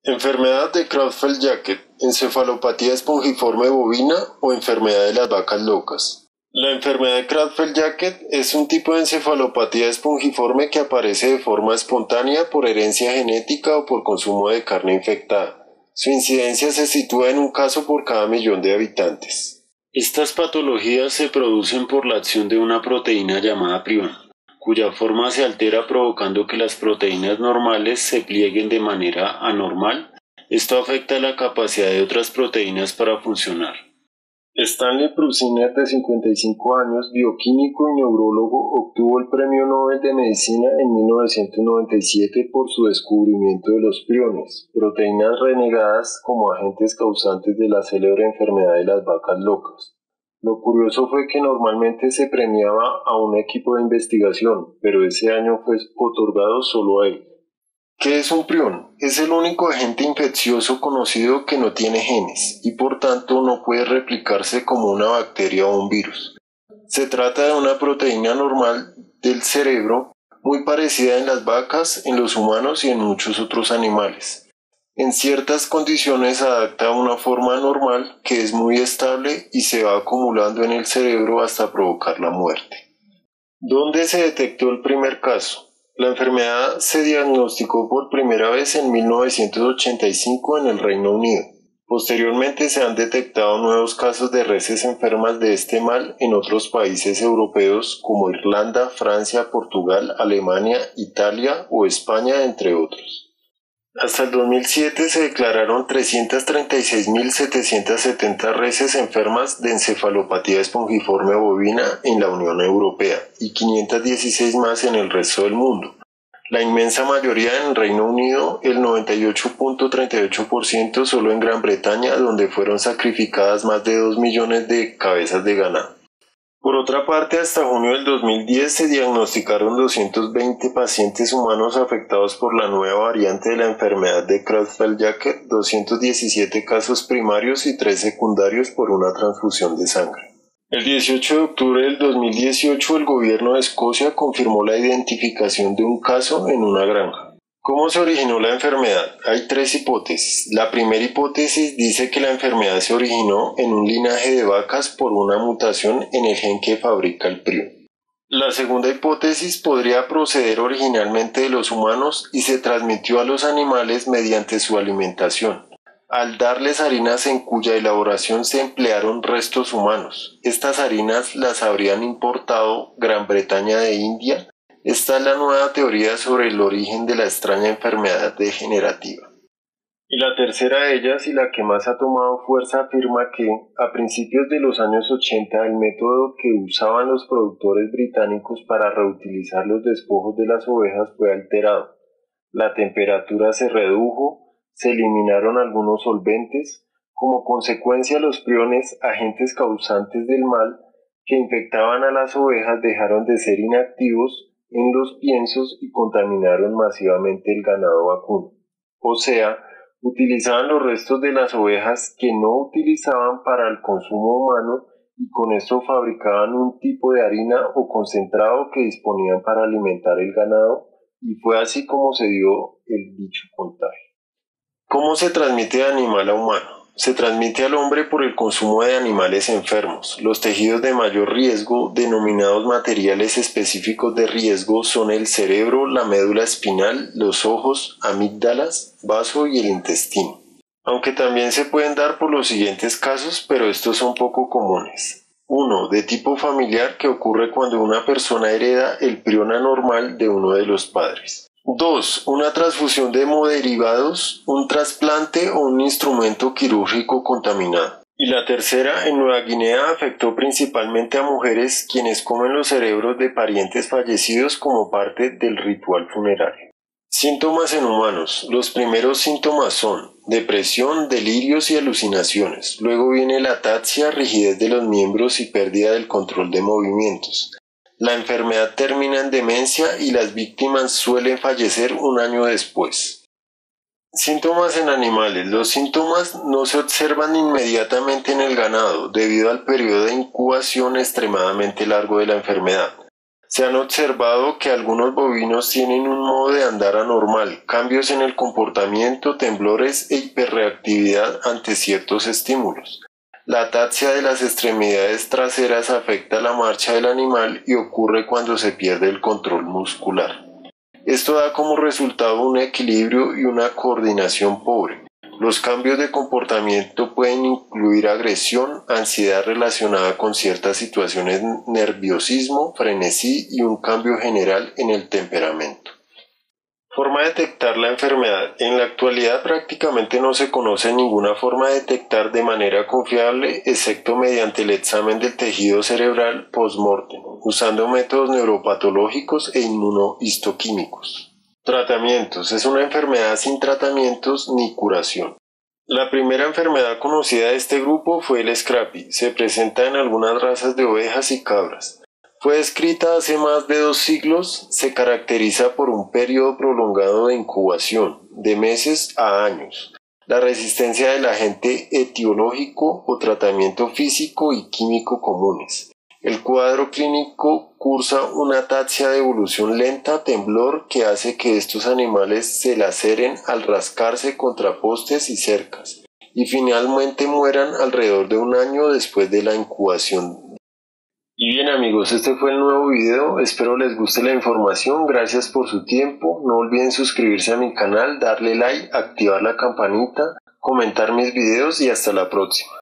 Enfermedad de Creutzfeldt-Jakob, encefalopatía espongiforme bovina o enfermedad de las vacas locas. La enfermedad de Creutzfeldt-Jakob es un tipo de encefalopatía espongiforme que aparece de forma espontánea por herencia genética o por consumo de carne infectada. Su incidencia se sitúa en un caso por cada 1.000.000 de habitantes. Estas patologías se producen por la acción de una proteína llamada prión, cuya forma se altera provocando que las proteínas normales se plieguen de manera anormal. Esto afecta la capacidad de otras proteínas para funcionar. Stanley Prusiner, de 55 años, bioquímico y neurólogo, obtuvo el Premio Nobel de Medicina en 1997 por su descubrimiento de los priones, proteínas renegadas como agentes causantes de la célebre enfermedad de las vacas locas. Lo curioso fue que normalmente se premiaba a un equipo de investigación, pero ese año fue otorgado solo a él. ¿Qué es un prión? Es el único agente infeccioso conocido que no tiene genes y por tanto no puede replicarse como una bacteria o un virus. Se trata de una proteína normal del cerebro muy parecida en las vacas, en los humanos y en muchos otros animales. En ciertas condiciones adapta a una forma normal que es muy estable y se va acumulando en el cerebro hasta provocar la muerte. ¿Dónde se detectó el primer caso? La enfermedad se diagnosticó por primera vez en 1985 en el Reino Unido. Posteriormente se han detectado nuevos casos de reses enfermas de este mal en otros países europeos como Irlanda, Francia, Portugal, Alemania, Italia o España, entre otros. Hasta el 2007 se declararon 336.770 reses enfermas de encefalopatía espongiforme bovina en la Unión Europea y 516 más en el resto del mundo. La inmensa mayoría en Reino Unido, el 98.38% solo en Gran Bretaña, donde fueron sacrificadas más de 2 millones de cabezas de ganado. Por otra parte, hasta junio del 2010 se diagnosticaron 220 pacientes humanos afectados por la nueva variante de la enfermedad de Creutzfeldt-Jakob, 217 casos primarios y 3 secundarios por una transfusión de sangre. El 18 de octubre del 2018 el gobierno de Escocia confirmó la identificación de un caso en una granja. ¿Cómo se originó la enfermedad? Hay 3 hipótesis. La primera hipótesis dice que la enfermedad se originó en un linaje de vacas por una mutación en el gen que fabrica el prión. La segunda hipótesis podría proceder originalmente de los humanos y se transmitió a los animales mediante su alimentación, al darles harinas en cuya elaboración se emplearon restos humanos. Estas harinas las habrían importado Gran Bretaña de India. Esta es la nueva teoría sobre el origen de la extraña enfermedad degenerativa. Y la tercera de ellas, y la que más ha tomado fuerza, afirma que, a principios de los años 80, el método que usaban los productores británicos para reutilizar los despojos de las ovejas fue alterado. La temperatura se redujo, se eliminaron algunos solventes. Como consecuencia, los priones, agentes causantes del mal, que infectaban a las ovejas, dejaron de ser inactivos en los piensos y contaminaron masivamente el ganado vacuno. O sea, utilizaban los restos de las ovejas que no utilizaban para el consumo humano y con esto fabricaban un tipo de harina o concentrado que disponían para alimentar el ganado, y fue así como se dio el dicho contagio. ¿Cómo se transmite de animal a humano? Se transmite al hombre por el consumo de animales enfermos. Los tejidos de mayor riesgo, denominados materiales específicos de riesgo, son el cerebro, la médula espinal, los ojos, amígdalas, vaso y el intestino. Aunque también se pueden dar por los siguientes casos, pero estos son poco comunes. 1. De tipo familiar, que ocurre cuando una persona hereda el prión anormal de uno de los padres. 2. Una transfusión de hemoderivados, un trasplante o un instrumento quirúrgico contaminado. Y la tercera, en Nueva Guinea, afectó principalmente a mujeres quienes comen los cerebros de parientes fallecidos como parte del ritual funerario. Síntomas en humanos. Los primeros síntomas son depresión, delirios y alucinaciones. Luego viene la ataxia, rigidez de los miembros y pérdida del control de movimientos. La enfermedad termina en demencia y las víctimas suelen fallecer un año después. Síntomas en animales. Los síntomas no se observan inmediatamente en el ganado debido al periodo de incubación extremadamente largo de la enfermedad. Se han observado que algunos bovinos tienen un modo de andar anormal, cambios en el comportamiento, temblores e hiperreactividad ante ciertos estímulos. La ataxia de las extremidades traseras afecta la marcha del animal y ocurre cuando se pierde el control muscular. Esto da como resultado un equilibrio y una coordinación pobre. Los cambios de comportamiento pueden incluir agresión, ansiedad relacionada con ciertas situaciones, nerviosismo, frenesí y un cambio general en el temperamento. Forma de detectar la enfermedad. En la actualidad prácticamente no se conoce ninguna forma de detectar de manera confiable, excepto mediante el examen del tejido cerebral post-mortem, usando métodos neuropatológicos e inmunohistoquímicos. Tratamientos. Es una enfermedad sin tratamientos ni curación. La primera enfermedad conocida de este grupo fue el Scrapie. Se presenta en algunas razas de ovejas y cabras. Fue descrita hace más de 2 siglos. Se caracteriza por un periodo prolongado de incubación, de meses a años. La resistencia del agente etiológico o tratamiento físico y químico comunes. El cuadro clínico cursa una ataxia de evolución lenta, temblor, que hace que estos animales se laceren al rascarse contra postes y cercas, y finalmente mueran alrededor de 1 año después de la incubación. Y bien amigos, este fue el nuevo video, espero les guste la información, gracias por su tiempo, no olviden suscribirse a mi canal, darle like, activar la campanita, comentar mis videos y hasta la próxima.